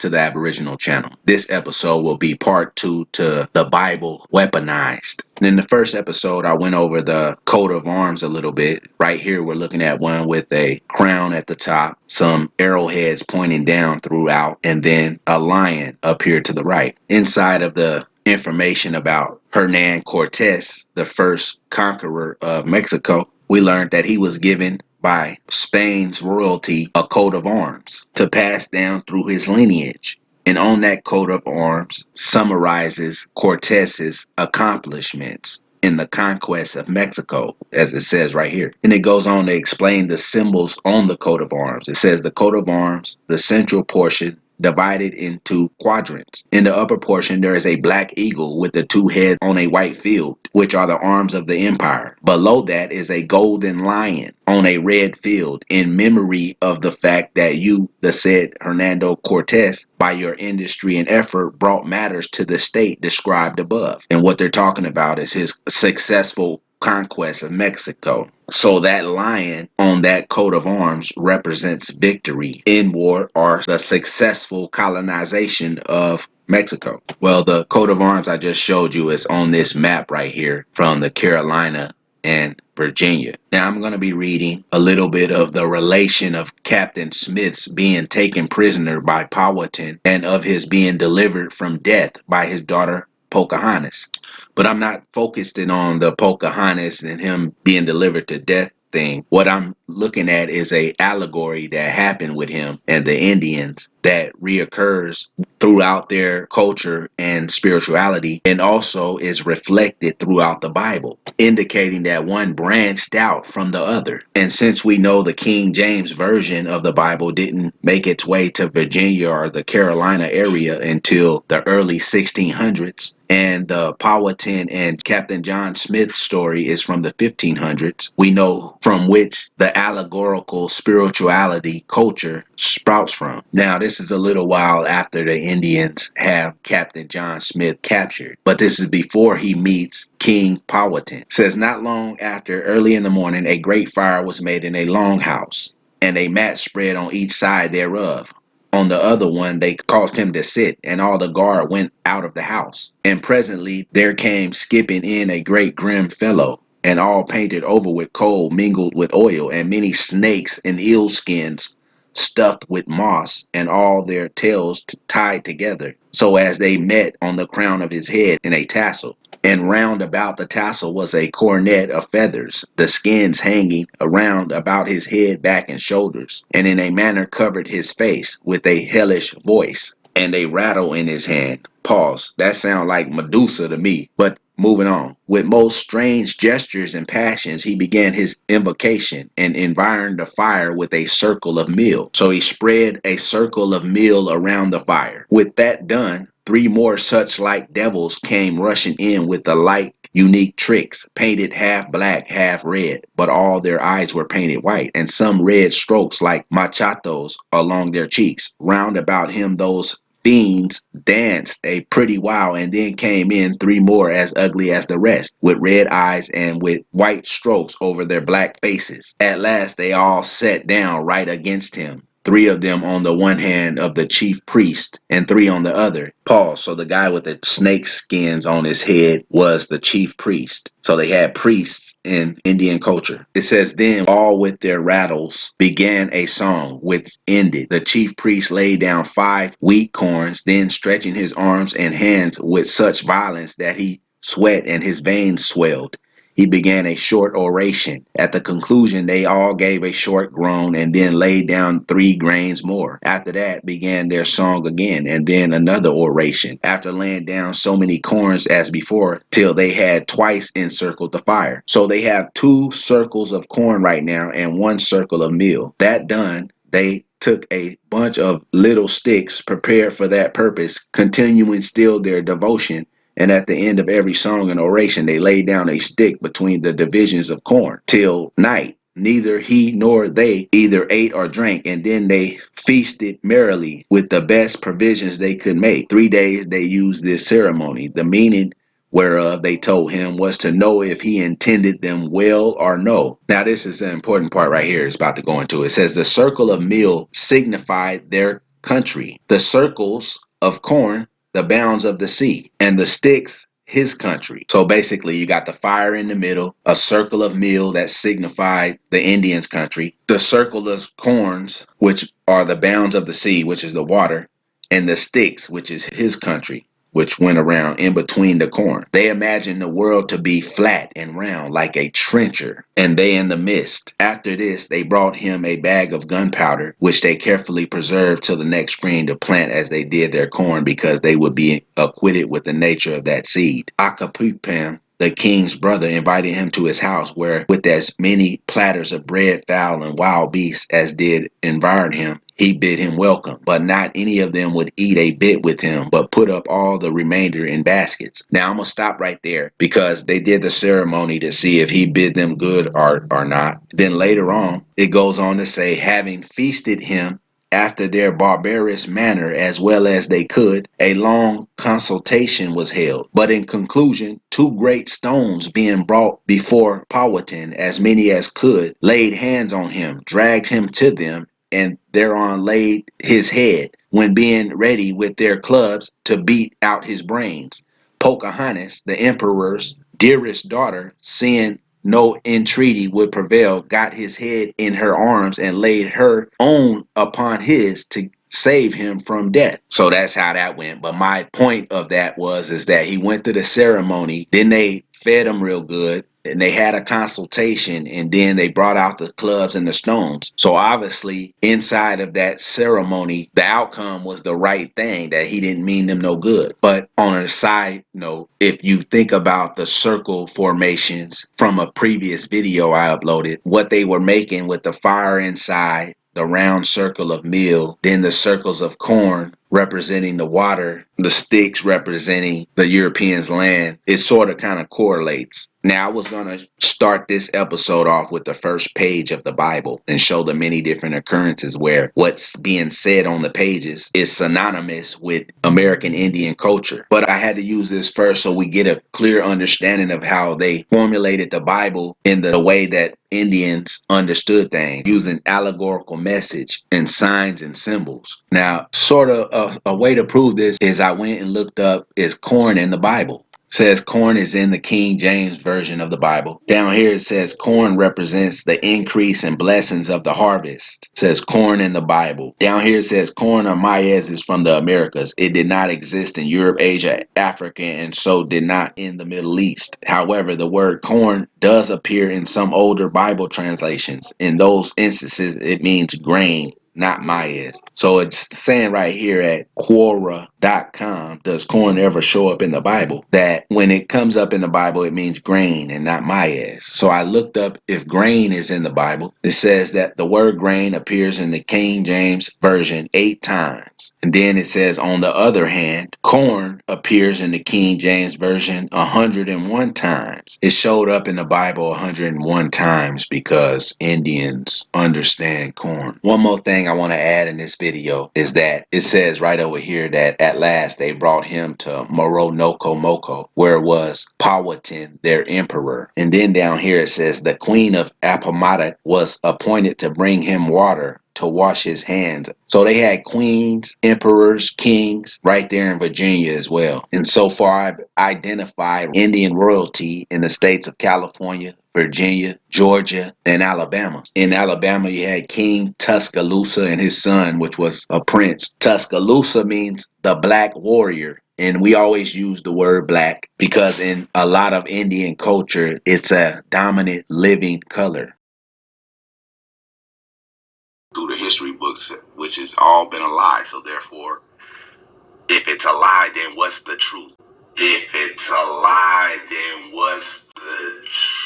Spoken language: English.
to the Aboriginal channel. This episode will be part 2 to the Bible Weaponized. In the first episode, I went over the coat of arms a little bit. Right here, we're looking at one with a crown at the top, some arrowheads pointing down throughout, and then a lion up here to the right. Inside of the information about Hernan Cortez, the first conqueror of Mexico, we learned that he was given by Spain's royalty a coat of arms to pass down through his lineage. And on that coat of arms summarizes Cortez's accomplishments in the conquest of Mexico, as it says right here. And it goes on to explain the symbols on the coat of arms. It says the coat of arms, the central portion, divided into quadrants. In the upper portion, there is a black eagle with the 2 heads on a white field, which are the arms of the empire. Below that is a golden lion on a red field in memory of the fact that you, the said Hernando Cortez, by your industry and effort, brought matters to the state described above. And what they're talking about is his successful conquest of Mexico. So that lion on that coat of arms represents victory in war or the successful colonization of Mexico. Well, the coat of arms I just showed you is on this map right here from the Carolina and Virginia. Now I'm going to be reading a little bit of the relation of Captain Smith's being taken prisoner by Powhatan and of his being delivered from death by his daughter Pocahontas. But I'm not focused in on the Pocahontas and him being delivered to death thing. What I'm looking at is a allegory that happened with him and the Indians that reoccurs throughout their culture and spirituality, and also is reflected throughout the Bible, indicating that one branched out from the other. And since we know the King James version of the Bible didn't make its way to Virginia or the Carolina area until the early 1600s, and the Powhatan and Captain John Smith story is from the 1500s, we know from which the allegorical spirituality culture sprouts from. Now, this is a little while after the Indians have Captain John Smith captured, but this is before he meets King Powhatan. It says, not long after, early in the morning, a great fire was made in a longhouse, and a mat spread on each side thereof. On the other one they caused him to sit, and all the guard went out of the house. And presently there came skipping in a great grim fellow, and all painted over with coal mingled with oil, and many snakes and eel skins stuffed with moss, and all their tails tied together, so as they met on the crown of his head in a tassel. And round about the tassel was a coronet of feathers, the skins hanging around about his head, back, and shoulders, and in a manner covered his face with a hellish voice, and a rattle in his hand. Pause. That sounds like Medusa to me, but moving on. With most strange gestures and passions, he began his invocation and environed the fire with a circle of meal. So he spread a circle of meal around the fire. With that done, 3 more such like devils came rushing in with the like unique tricks, painted half black, half red, but all their eyes were painted white, and some red strokes like machatos along their cheeks. Round about him those fiends danced a pretty while, and then came in 3 more as ugly as the rest, with red eyes and with white strokes over their black faces. At last they all sat down right against him, 3 of them on the one hand of the chief priest, and 3 on the other. Pause. So the guy with the snake skins on his head was the chief priest. So they had priests in Indian culture. It says, then all with their rattles began a song, which ended. The chief priest laid down 5 wheat corns, then stretching his arms and hands with such violence that he sweat and his veins swelled, he began a short oration. At the conclusion, they all gave a short groan, and then laid down 3 grains more. After that began their song again, and then another oration, after laying down so many corns as before, till they had twice encircled the fire. So they have 2 circles of corn right now and 1 circle of meal. That done, they took a bunch of little sticks prepared for that purpose, continuing still their devotion. And at the end of every song and oration, they laid down a stick between the divisions of corn till night. Neither he nor they either ate or drank, and then they feasted merrily with the best provisions they could make. 3 days they used this ceremony, the meaning whereof they told him was to know if he intended them well or no. Now this is the important part right here it's about to go into. It says the circle of meal signified their country. The circles of corn, the bounds of the sea, and the sticks, his country. So basically, you got the fire in the middle, a circle of meal that signified the Indians' country, the circle of corns, which are the bounds of the sea, which is the water, and the sticks, which is his country, which went around in between the corn. They imagined the world to be flat and round like a trencher, and they in the midst. After this, they brought him a bag of gunpowder, which they carefully preserved till the next spring to plant as they did their corn, because they would be acquitted with the nature of that seed. Akapupam, the king's brother, invited him to his house, where with as many platters of bread, fowl, and wild beasts as did environ him, he bid him welcome. But not any of them would eat a bit with him, but put up all the remainder in baskets. Now I'm gonna stop right there, because they did the ceremony to see if he bid them good or not. Then later on, it goes on to say, having feasted him after their barbarous manner as well as they could, a long consultation was held. But in conclusion, two great stones being brought before Powhatan, as many as could, laid hands on him, dragged him to them, and thereon laid his head, when being ready with their clubs to beat out his brains. Pocahontas, the emperor's dearest daughter, seeing no entreaty would prevail, got his head in her arms and laid her own upon his to save him from death. So that's how that went. But my point of that is that he went to the ceremony, then they fed him real good, and they had a consultation, and then they brought out the clubs and the stones. So obviously inside of that ceremony, the outcome was the right thing, that he didn't mean them no good. But on a side note, if you think about the circle formations from a previous video I uploaded, what they were making with the fire inside, the round circle of meal, then the circles of corn representing the water, the sticks representing the Europeans' land, it sort of kind of correlates. Now, I was going to start this episode off with the first page of the Bible and show the many different occurrences where what's being said on the pages is synonymous with American Indian culture. But I had to use this first so we get a clear understanding of how they formulated the Bible in the way that Indians understood things, using allegorical message and signs and symbols. Now, sort of a way to prove this is I went and looked up, is corn in the Bible? Says corn is in the King James version of the Bible. Down here it says corn represents the increase and blessings of the harvest. It says corn in the Bible. Down here it says corn or maize is from the Americas. It did not exist in Europe, Asia, Africa, and so did not in the Middle East. However, the word corn does appear in some older Bible translations. In those instances, it means grain, not maize. So it's saying right here at Quora.com, does corn ever show up in the Bible? That when it comes up in the Bible, it means grain and not maize. So I looked up if grain is in the Bible. It says that the word grain appears in the King James Version 8 times. And then it says, on the other hand, corn appears in the King James Version 101 times. It showed up in the Bible 101 times because Indians understand corn. One more thing I want to add in this video is that it says right over here that at last they brought him to Moronoko, where was Powhatan, their emperor. And then down here it says the queen of Appomattox was appointed to bring him water to wash his hands. So they had queens, emperors, kings right there in Virginia as well. And so far I've identified Indian royalty in the states of California, Virginia, Georgia, and Alabama. In Alabama, you had King Tuscaloosa and his son, which was a prince. Tuscaloosa means the black warrior. And we always use the word black because in a lot of Indian culture, it's a dominant living color. Through the history books, which has all been a lie. So therefore, if it's a lie, then what's the truth? If it's a lie, then what's the truth?